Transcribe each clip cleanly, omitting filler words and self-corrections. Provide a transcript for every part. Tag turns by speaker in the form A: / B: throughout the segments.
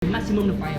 A: Maximum the fire.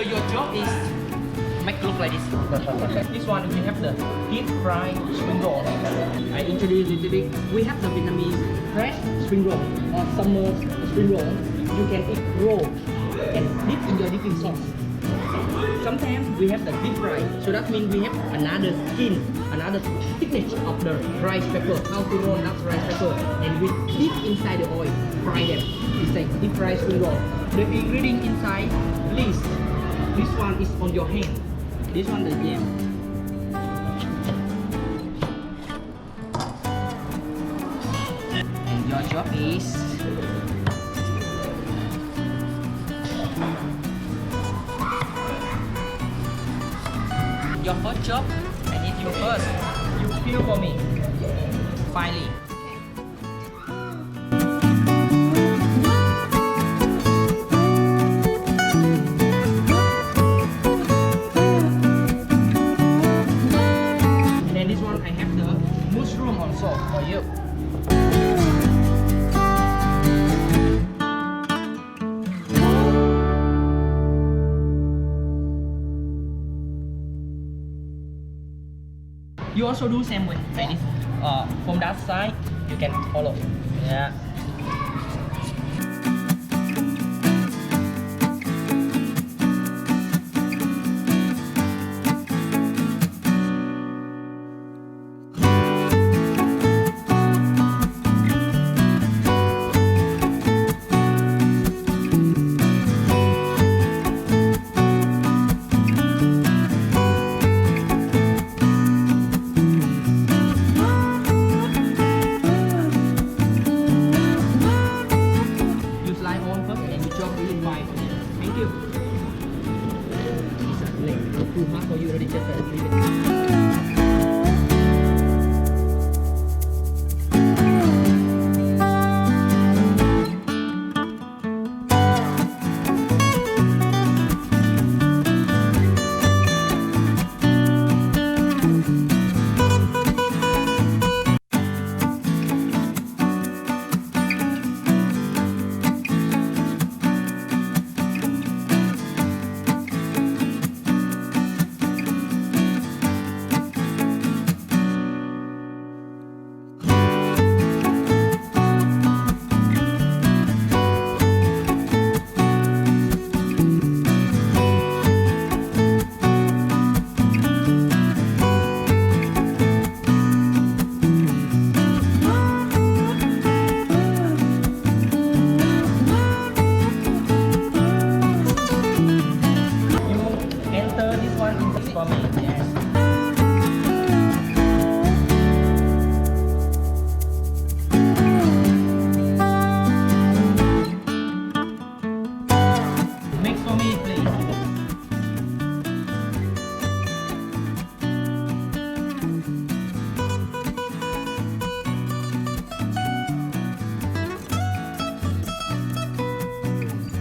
A: Your job is make look like this. This one we have the deep fried spring roll. I introduce a little bit. We have the Vietnamese fresh spring roll or summer spring roll. You can eat raw and dip in your dipping sauce. Sometimes we have the deep fry, so that means we have another skin, another thickness of the rice pepper. How to roll that rice pepper, and we dip inside the oil, fry them. It's like deep fried spring roll. The ingredient inside, please. This one is on your hand. This one the yam. And your job is your first job. I need you first. You peel for me. Finally. Mushroom also for you. You also do same way like this. From that side, you can follow. Yeah. Too hot for you already, just leave it. For me, yes. Mix for me, please.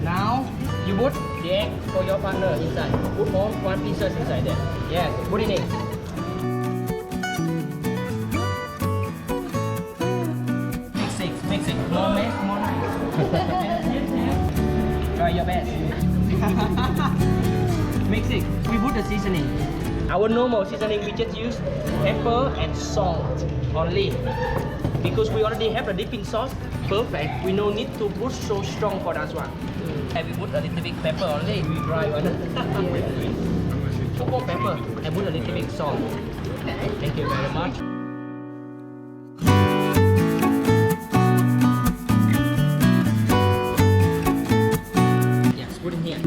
A: Now you put the egg for your partner inside. Put all one pieces inside there. Yes, put it in. Mix it. More mess, more nice. Try your best. Mix it. We put the seasoning. Our normal seasoning, we just use pepper and salt only. Because we already have the dipping sauce, perfect. We no need to put so strong for that one. And we put a little bit pepper only. We dry one. Put pepper and put a little bit salt. Okay. Thank you very much. Yes, put in here.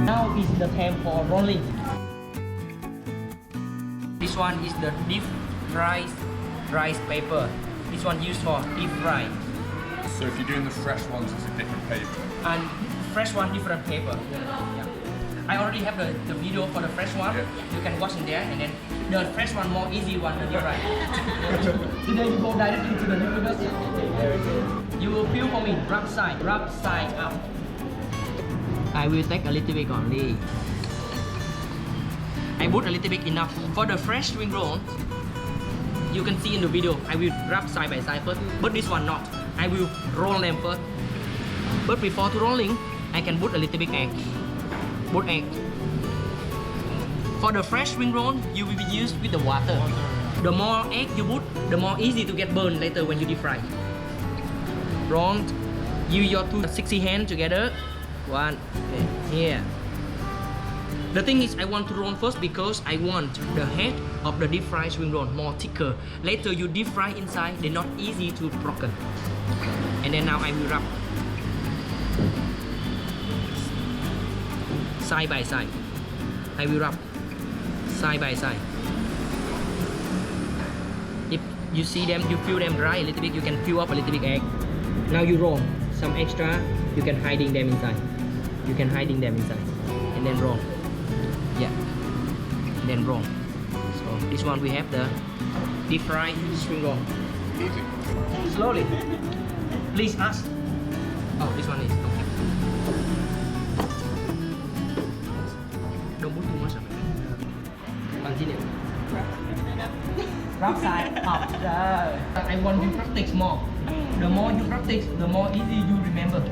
A: Now is the time for rolling. This one is the deep fried rice paper. This one used for deep fry.
B: So if you're doing the fresh ones, it's a different paper.
A: And fresh one, different paper. Yeah. I already have the video for the fresh one.
B: Yeah.
A: You can watch in there, and then the fresh one more easy one, the deep fry. Today you go directly to the noodles. You will feel for me, rub side up. I will take a little bit only. I put a little bit enough. For the fresh spring roll, you can see in the video, I will wrap side by side first, but this one not. I will roll them first. But before to rolling, I can put a little bit egg. Put egg. For the fresh spring roll, you will be used with the water. The more egg you put, the more easy to get burned later when you deep fry. Roll. Use your 260 hands together. One, okay, here. The thing is, I want to roll first because I want the head of the deep fried spring roll more thicker. Later you deep fry inside, they're not easy to broken. And then now I will wrap side by side. I will wrap side by side. If you see them, you feel them dry a little bit, you can fill up a little bit egg. Now you roll some extra, you can hiding them inside. You can hiding them inside, and then roll. Yeah, and then roll. So this one we have the deep fried spring roll.
B: Easy.
A: Slowly. Please ask. Oh, this one is okay. Don't put too much of it. Continue. Rub side up. I want you practice more. The more you practice, the more easy you remember.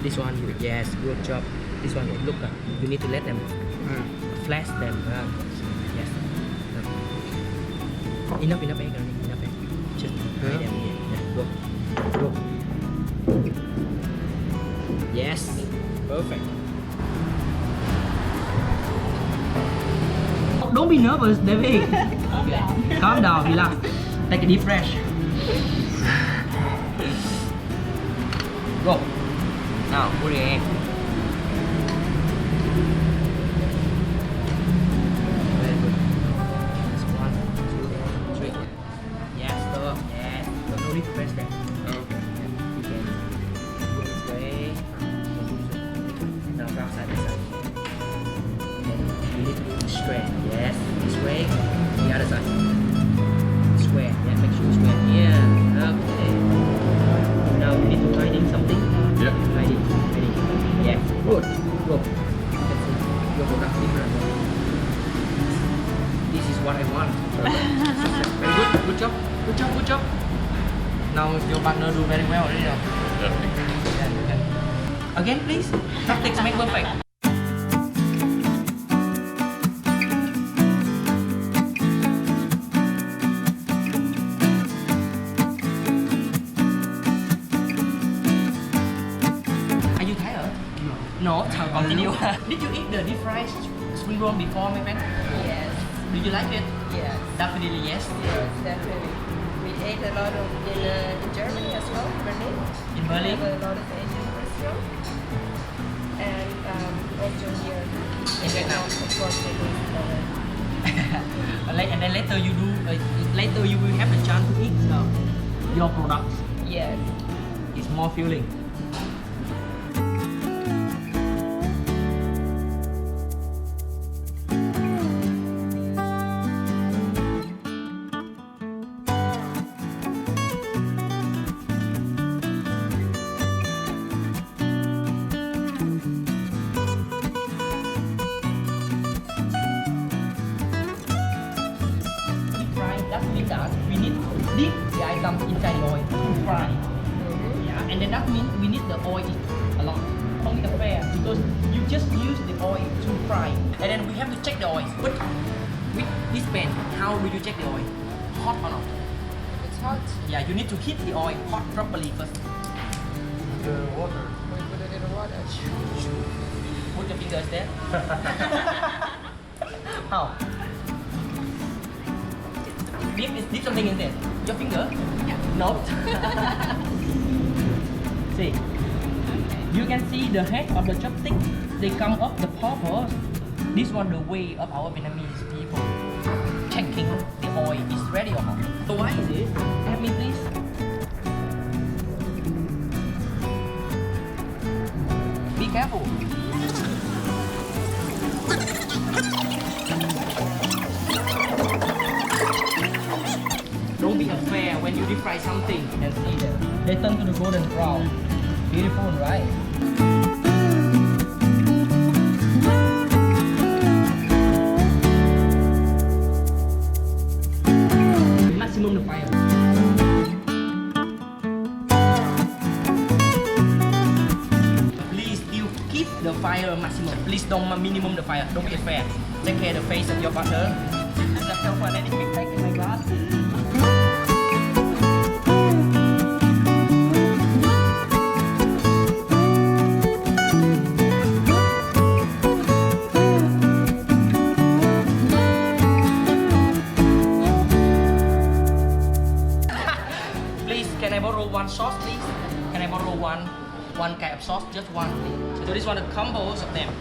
A: This one, yes, good job. This one, look, you need to let them flash them. Yes. Enough egg, enough egg. Just hide them here. Yeah, go. Yes, perfect. Don't be nervous, David. Okay. Calm down, relax. Take a deep breath. Go. Now, put it in. Very good. That's 1, 2, 3. Yes, stop. Yes. No need to press that.
B: Okay.
A: You can go this way. Now, grab side by side. Then you need to do it straight. Yes. This way. The other side. Square. Yeah, make sure square. Yeah. Okay. Now you need to hiding something.
B: Yeah.
A: Hiding. Yeah. Good. Good. Let's see. Your product different. This is what I want. Very good. Good job. Good job. Good job. Now your partner do very well already. Yeah. Okay. Again, please. Practice make perfect. No, continue. Did you eat the deep fried spring roll before, my friend?
C: Yes.
A: Did you like it?
C: Yes.
A: Definitely yes.
C: Yes, definitely. We ate a lot of in Germany as well, Berlin.
A: In
C: We
A: Berlin?
C: have a lot of Asian restaurants. And also here
A: In Vietnam.
C: of course, it was
A: And then later you do. Later you will have the chance to eat your products.
C: yes.
A: It's more filling. means that we need to dip the item inside the oil to fry. Yeah, and then that means we need the oil a lot. Only the fair because you just use the oil to fry. And then we have to check the oil. But with this pan, how do you check the oil? Hot or not?
C: It's hot.
A: Yeah, you need to heat the oil hot properly first.
B: The water.
C: We put it in the water.
A: Put your fingers there. How? Dip something in there. Your finger?
C: Yeah.
A: No. See. You can see the head of the chopstick. They come up the purpose. This one the way of our Vietnamese people checking the oil is ready or not. So why is it? Help me please. Be careful. Don't be unfair when you deep fry something and see them. They turn to the golden brown. Beautiful, right? Maximum the fire. Please, you keep the fire maximum. Please don't minimum the fire. Don't be unfair. Take care of the face of your partner. Just help for any big in my glass. Can I borrow one sauce, please? Can I borrow one kind of sauce? Just one, please. So this one, the combos of them.